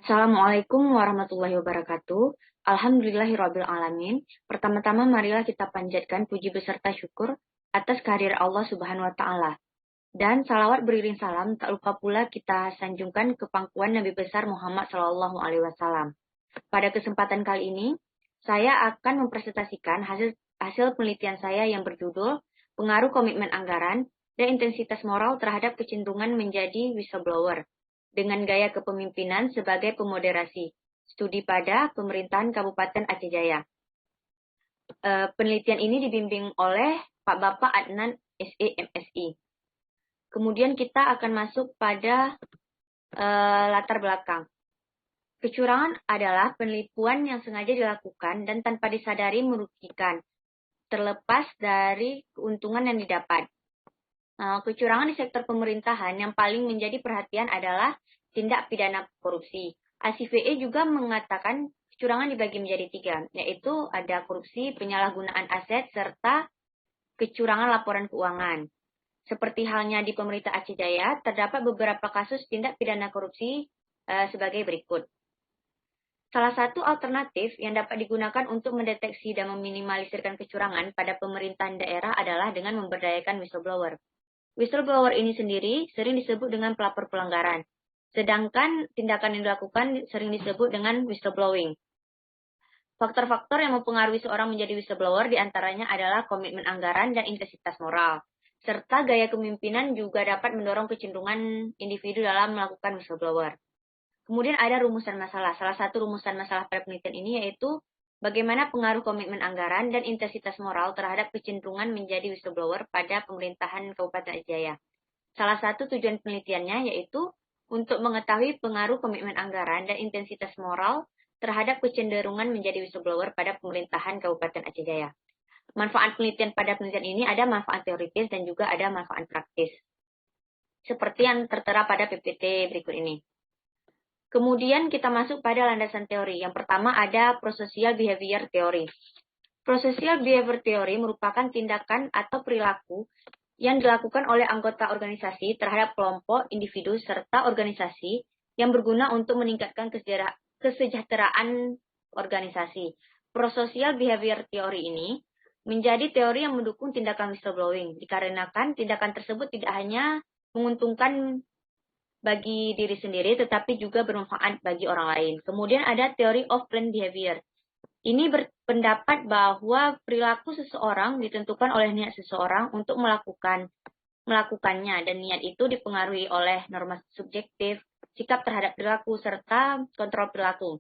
Assalamualaikum warahmatullahi wabarakatuh. Alhamdulillahirabbil alamin. Pertama-tama marilah kita panjatkan puji beserta syukur atas kehadiran Allah Subhanahu wa taala. Dan salawat beriring salam tak lupa pula kita sanjungkan ke pangkuan Nabi besar Muhammad Shallallahu alaihi wasallam. Pada kesempatan kali ini, saya akan mempresentasikan hasil penelitian saya yang berjudul Pengaruh Komitmen Anggaran dan Intensitas Moral Terhadap Kecenderungan Menjadi Whistleblower dengan Gaya Kepemimpinan sebagai Pemoderasi. Studi pada Pemerintahan Kabupaten Aceh Jaya. Penelitian ini dibimbing oleh Pak Bapak Adnan SE MSI. Kemudian kita akan masuk pada latar belakang. Kecurangan adalah penipuan yang sengaja dilakukan dan tanpa disadari merugikan, terlepas dari keuntungan yang didapat. Kecurangan di sektor pemerintahan yang paling menjadi perhatian adalah tindak pidana korupsi. ACVE juga mengatakan kecurangan dibagi menjadi 3, yaitu ada korupsi, penyalahgunaan aset, serta kecurangan laporan keuangan. Seperti halnya di pemerintah Aceh Jaya, terdapat beberapa kasus tindak pidana korupsi sebagai berikut. Salah satu alternatif yang dapat digunakan untuk mendeteksi dan meminimalisirkan kecurangan pada pemerintahan daerah adalah dengan memberdayakan whistleblower. Whistleblower ini sendiri sering disebut dengan pelapor pelanggaran, sedangkan tindakan yang dilakukan sering disebut dengan whistleblowing. Faktor-faktor yang mempengaruhi seorang menjadi whistleblower diantaranya adalah komitmen anggaran dan intensitas moral, serta gaya kepemimpinan juga dapat mendorong kecenderungan individu dalam melakukan whistleblower. Kemudian ada rumusan masalah. Salah satu rumusan masalah pada penelitian ini yaitu bagaimana pengaruh komitmen anggaran dan intensitas moral terhadap kecenderungan menjadi whistleblower pada pemerintahan Kabupaten Aceh Jaya. Salah satu tujuan penelitiannya yaitu untuk mengetahui pengaruh komitmen anggaran dan intensitas moral terhadap kecenderungan menjadi whistleblower pada pemerintahan Kabupaten Aceh Jaya. Manfaat penelitian pada penelitian ini ada manfaat teoritis dan juga ada manfaat praktis. Seperti yang tertera pada PPT berikut ini. Kemudian kita masuk pada landasan teori. Yang pertama ada prosocial behavior theory. Prosocial behavior theory merupakan tindakan atau perilaku yang dilakukan oleh anggota organisasi terhadap kelompok, individu, serta organisasi yang berguna untuk meningkatkan kesejahteraan organisasi. Prosocial behavior theory ini menjadi teori yang mendukung tindakan whistleblowing, dikarenakan tindakan tersebut tidak hanya menguntungkan bagi diri sendiri, tetapi juga bermanfaat bagi orang lain. Kemudian ada teori of planned behavior. Ini berpendapat bahwa perilaku seseorang ditentukan oleh niat seseorang untuk melakukannya, dan niat itu dipengaruhi oleh norma subjektif, sikap terhadap perilaku, serta kontrol perilaku.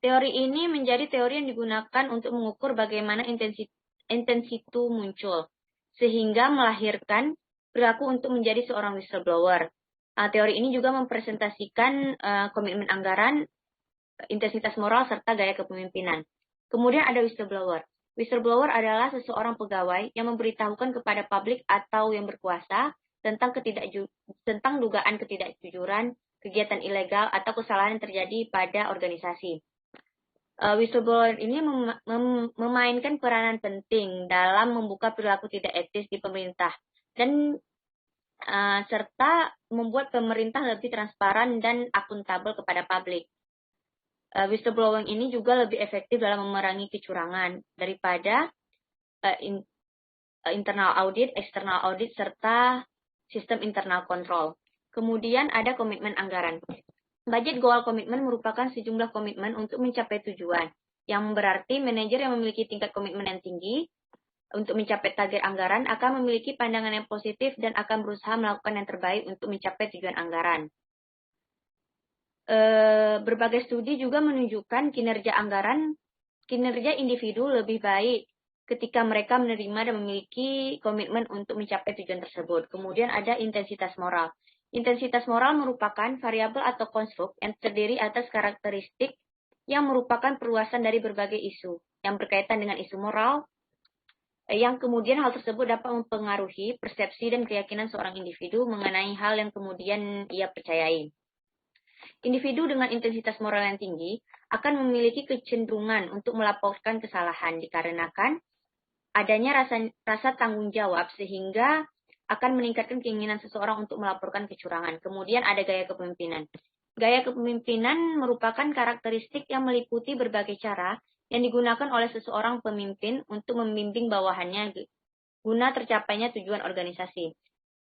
Teori ini menjadi teori yang digunakan untuk mengukur bagaimana intensitu muncul, sehingga melahirkan perilaku untuk menjadi seorang whistleblower. Teori ini juga mempresentasikan komitmen anggaran, intensitas moral, serta gaya kepemimpinan. Kemudian ada whistleblower. Whistleblower adalah seseorang pegawai yang memberitahukan kepada publik atau yang berkuasa tentang dugaan ketidakjujuran, kegiatan ilegal, atau kesalahan yang terjadi pada organisasi. Whistleblower ini memainkan peranan penting dalam membuka perilaku tidak etis di pemerintah dan serta membuat pemerintah lebih transparan dan akuntabel kepada publik. Whistleblowing ini juga lebih efektif dalam memerangi kecurangan daripada internal audit, external audit, serta sistem internal control. Kemudian ada komitmen anggaran. Budget goal komitmen merupakan sejumlah komitmen untuk mencapai tujuan, yang berarti manajer yang memiliki tingkat komitmen yang tinggi untuk mencapai target anggaran akan memiliki pandangan yang positif dan akan berusaha melakukan yang terbaik untuk mencapai tujuan anggaran. Berbagai studi juga menunjukkan kinerja individu lebih baik ketika mereka menerima dan memiliki komitmen untuk mencapai tujuan tersebut. Kemudian ada intensitas moral. Intensitas moral merupakan variabel atau konstruk yang terdiri atas karakteristik yang merupakan perluasan dari berbagai isu yang berkaitan dengan isu moral, yang kemudian hal tersebut dapat mempengaruhi persepsi dan keyakinan seorang individu mengenai hal yang kemudian ia percayai. Individu dengan intensitas moral yang tinggi akan memiliki kecenderungan untuk melaporkan kesalahan dikarenakan adanya rasa tanggung jawab sehingga akan meningkatkan keinginan seseorang untuk melaporkan kecurangan. Kemudian ada gaya kepemimpinan. Gaya kepemimpinan merupakan karakteristik yang meliputi berbagai cara yang digunakan oleh seseorang pemimpin untuk membimbing bawahannya guna tercapainya tujuan organisasi.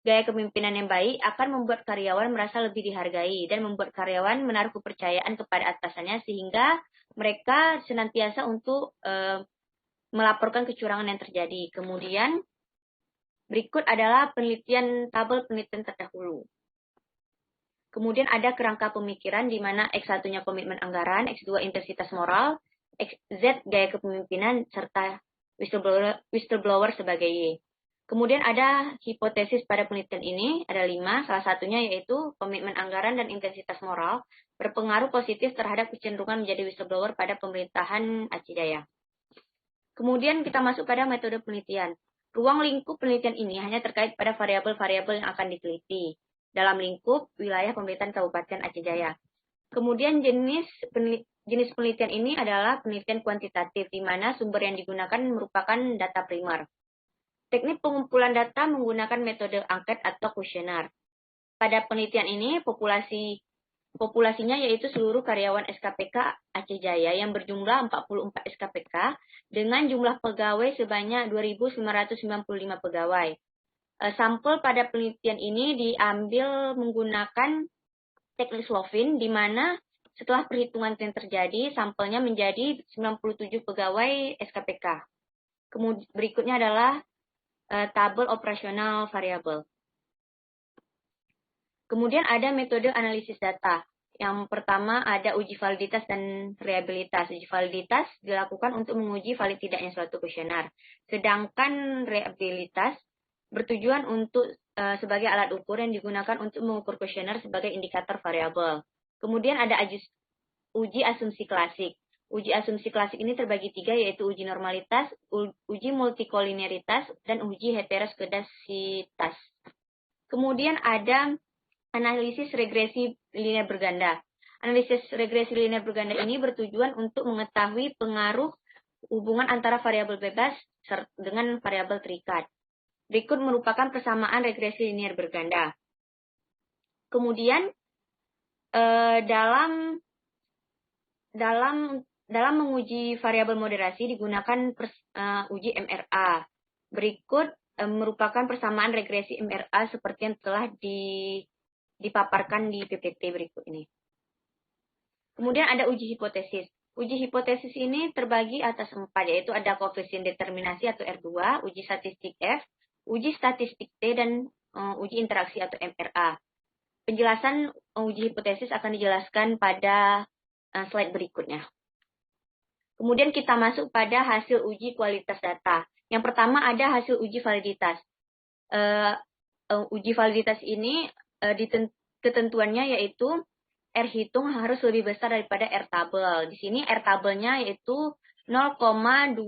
Gaya kepemimpinan yang baik akan membuat karyawan merasa lebih dihargai dan membuat karyawan menaruh kepercayaan kepada atasannya sehingga mereka senantiasa untuk melaporkan kecurangan yang terjadi. Kemudian berikut adalah tabel penelitian terdahulu. Kemudian ada kerangka pemikiran di mana X1-nya komitmen anggaran, X2 intensitas moral, Z gaya kepemimpinan, serta whistleblower sebagai Y. Kemudian ada hipotesis pada penelitian ini, ada 5, salah satunya yaitu komitmen anggaran dan intensitas moral berpengaruh positif terhadap kecenderungan menjadi whistleblower pada pemerintahan Aceh Jaya. Kemudian kita masuk pada metode penelitian. Ruang lingkup penelitian ini hanya terkait pada variabel-variabel yang akan diteliti dalam lingkup wilayah pemerintahan Kabupaten Aceh Jaya. Kemudian jenis penelitian ini adalah penelitian kuantitatif, di mana sumber yang digunakan merupakan data primer. Teknik pengumpulan data menggunakan metode angket atau kuesioner. Pada penelitian ini, populasinya yaitu seluruh karyawan SKPK Aceh Jaya yang berjumlah 44 SKPK dengan jumlah pegawai sebanyak 2.995 pegawai. Sampel pada penelitian ini diambil menggunakan teknik Slovin, di mana setelah perhitungan yang terjadi, sampelnya menjadi 97 pegawai SKPK. Kemudian berikutnya adalah tabel operasional variabel. Kemudian ada metode analisis data. Yang pertama ada uji validitas dan reliabilitas. Uji validitas dilakukan untuk menguji valid tidaknya suatu kuesioner. Sedangkan reliabilitas bertujuan untuk sebagai alat ukur yang digunakan untuk mengukur kuesioner sebagai indikator variabel. Kemudian ada uji asumsi klasik. Uji asumsi klasik ini terbagi 3, yaitu uji normalitas, uji multikolineritas, dan uji heteroskedasitas. Kemudian ada analisis regresi linear berganda. Analisis regresi linear berganda ini bertujuan untuk mengetahui pengaruh hubungan antara variabel bebas dengan variabel terikat. Berikut merupakan persamaan regresi linear berganda. Kemudian dalam menguji variabel moderasi digunakan uji MRA. Berikut merupakan persamaan regresi MRA seperti yang telah dipaparkan di PPT berikut ini. Kemudian ada uji hipotesis. Uji hipotesis ini terbagi atas 4, yaitu ada koefisien determinasi atau R2, uji statistik F, uji statistik T, dan uji interaksi atau MRA. Penjelasan uji hipotesis akan dijelaskan pada slide berikutnya. Kemudian kita masuk pada hasil uji kualitas data. Yang pertama ada hasil uji validitas. Uji validitas ini ketentuannya yaitu R hitung harus lebih besar daripada R tabel. Di sini R tabelnya yaitu 0,2017.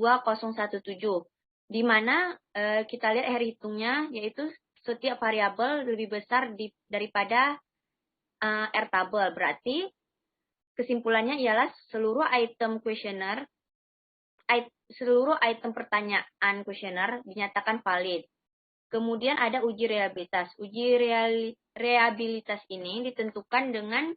Di mana kita lihat R hitungnya yaitu setiap variabel lebih besar daripada R tabel. Berarti kesimpulannya ialah seluruh item kuesioner, seluruh item pertanyaan kuesioner dinyatakan valid. Kemudian ada uji reliabilitas. Uji reliabilitas ini ditentukan dengan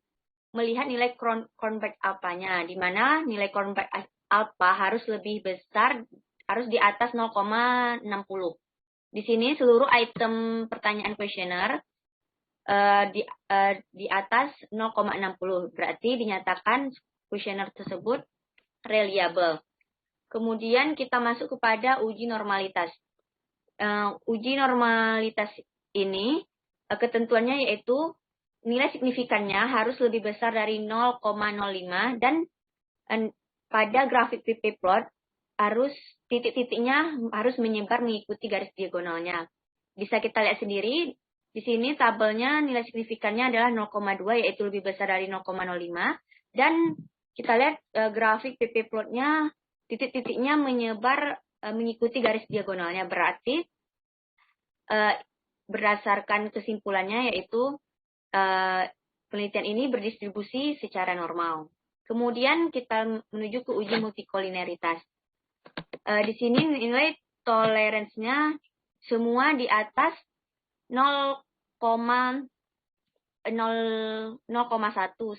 melihat nilai Cronbach alpha-nya, di mana nilai Cronbach alpha harus lebih besar, harus di atas 0,60. Di sini seluruh item pertanyaan kuesioner di atas 0,60. Berarti dinyatakan kuesioner tersebut reliable. Kemudian kita masuk kepada uji normalitas. Uji normalitas ini ketentuannya yaitu nilai signifikannya harus lebih besar dari 0,05 dan pada grafik PP plot harus titik-titiknya harus menyebar mengikuti garis diagonalnya. Bisa kita lihat sendiri di sini tabelnya nilai signifikannya adalah 0,2 yaitu lebih besar dari 0,05 dan kita lihat grafik PP plotnya titik-titiknya menyebar mengikuti garis diagonalnya, berarti berdasarkan kesimpulannya yaitu penelitian ini berdistribusi secara normal. Kemudian kita menuju ke uji multikolineritas. Di sini nilai toleransinya semua di atas 0,5 0,1,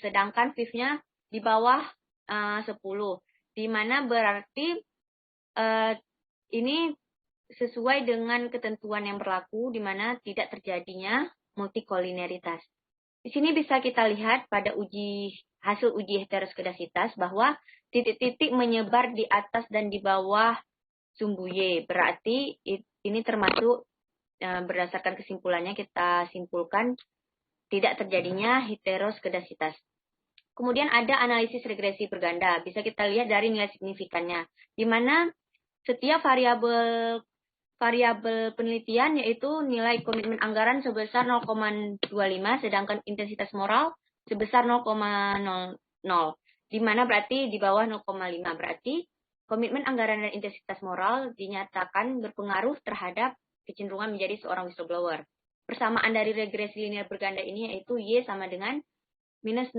sedangkan fifth-nya di bawah 10, di mana berarti ini sesuai dengan ketentuan yang berlaku, di mana tidak terjadinya multikolineritas. Di sini bisa kita lihat pada hasil uji heteroskedasitas bahwa titik-titik menyebar di atas dan di bawah sumbu Y. Berarti ini termasuk berdasarkan kesimpulannya kita simpulkan tidak terjadinya heteroskedasitas. Kemudian ada analisis regresi berganda. Bisa kita lihat dari nilai signifikannya, di mana setiap variabel penelitian yaitu nilai komitmen anggaran sebesar 0,25, sedangkan intensitas moral sebesar 0,00, di mana berarti di bawah 0,5. Berarti komitmen anggaran dan intensitas moral dinyatakan berpengaruh terhadap kecenderungan menjadi seorang whistleblower. Persamaan dari regresi linear berganda ini yaitu Y sama dengan minus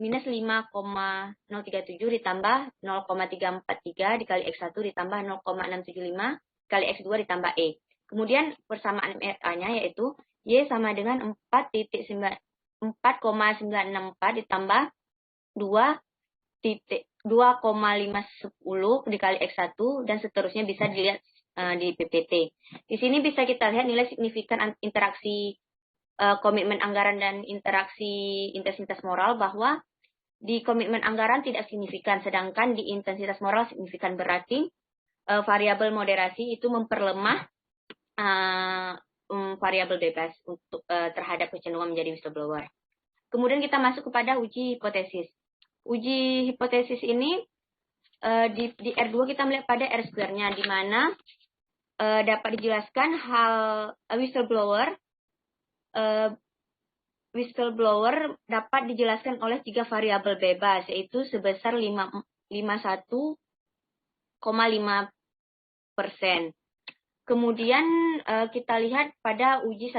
5,037 ditambah 0,343 dikali X1 ditambah 0,675 kali X2 ditambah E. Kemudian persamaan MRA-nya yaitu Y sama dengan 4,964 ditambah 2,510 dikali X1 dan seterusnya bisa dilihat di PPT. Di sini bisa kita lihat nilai signifikan interaksi komitmen anggaran dan interaksi intensitas moral bahwa di komitmen anggaran tidak signifikan, sedangkan di intensitas moral signifikan. Berarti variabel moderasi itu memperlemah variabel bebas untuk terhadap kecenderungan menjadi whistleblower. Kemudian kita masuk kepada uji hipotesis. Uji hipotesis ini di R2 kita melihat pada R square-nya, di mana dapat dijelaskan hal whistleblower dapat dijelaskan oleh 3 variabel bebas, yaitu sebesar 51,5%. Kemudian kita lihat pada uji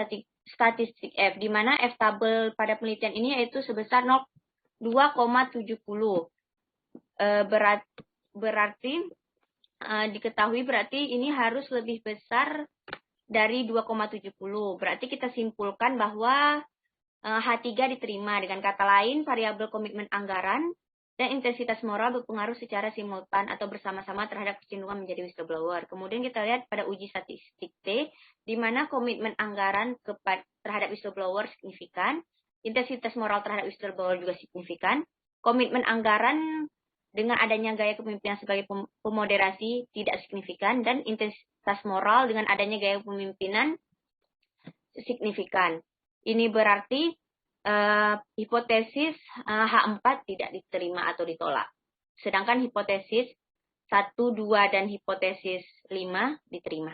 statistik F, di mana F tabel pada penelitian ini yaitu sebesar 2,70. Berarti diketahui berarti ini harus lebih besar dari 2,70. Berarti kita simpulkan bahwa H3 diterima. Dengan kata lain, variabel komitmen anggaran dan intensitas moral berpengaruh secara simultan atau bersama-sama terhadap kecenderungan menjadi whistleblower. Kemudian kita lihat pada uji statistik T, di mana komitmen anggaran terhadap whistleblower signifikan, intensitas moral terhadap whistleblower juga signifikan. Komitmen anggaran dengan adanya gaya kepemimpinan sebagai pemoderasi tidak signifikan, dan intensitas moral dengan adanya gaya kepemimpinan signifikan. Ini berarti hipotesis H4 tidak diterima atau ditolak. Sedangkan hipotesis 1, 2, dan hipotesis 5 diterima.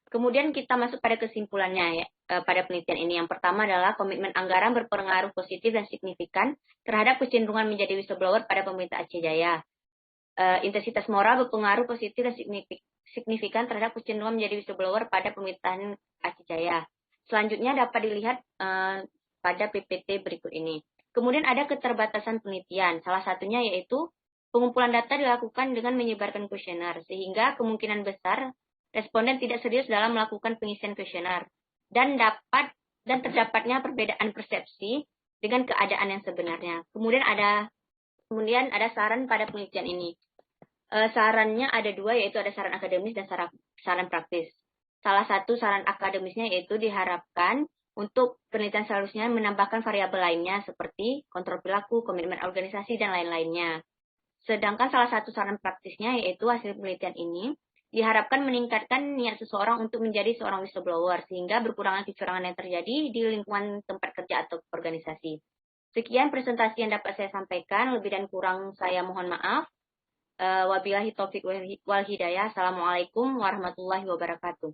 Kemudian kita masuk pada kesimpulannya ya, pada penelitian ini. Yang pertama adalah komitmen anggaran berpengaruh positif dan signifikan terhadap kecenderungan menjadi whistleblower pada pemerintah Aceh Jaya. Intensitas moral berpengaruh positif dan signifikan terhadap kecenderungan menjadi whistleblower pada pemerintahan Aceh Jaya. Selanjutnya dapat dilihat pada PPT berikut ini. Kemudian ada keterbatasan penelitian. Salah satunya yaitu pengumpulan data dilakukan dengan menyebarkan kuesioner, sehingga kemungkinan besar responden tidak serius dalam melakukan pengisian kuesioner dan terdapatnya perbedaan persepsi dengan keadaan yang sebenarnya. Kemudian ada saran pada penelitian ini. Sarannya ada 2, yaitu ada saran akademis dan saran praktis. Salah satu saran akademisnya yaitu diharapkan untuk penelitian seharusnya menambahkan variabel lainnya seperti kontrol perilaku, komitmen organisasi, dan lain-lainnya. Sedangkan salah satu saran praktisnya yaitu hasil penelitian ini diharapkan meningkatkan niat seseorang untuk menjadi seorang whistleblower sehingga berkurangnya kecurangan yang terjadi di lingkungan tempat kerja atau organisasi. Sekian presentasi yang dapat saya sampaikan, lebih dan kurang saya mohon maaf. Wabillahi taufiq wal hidayah. Assalamualaikum warahmatullahi wabarakatuh.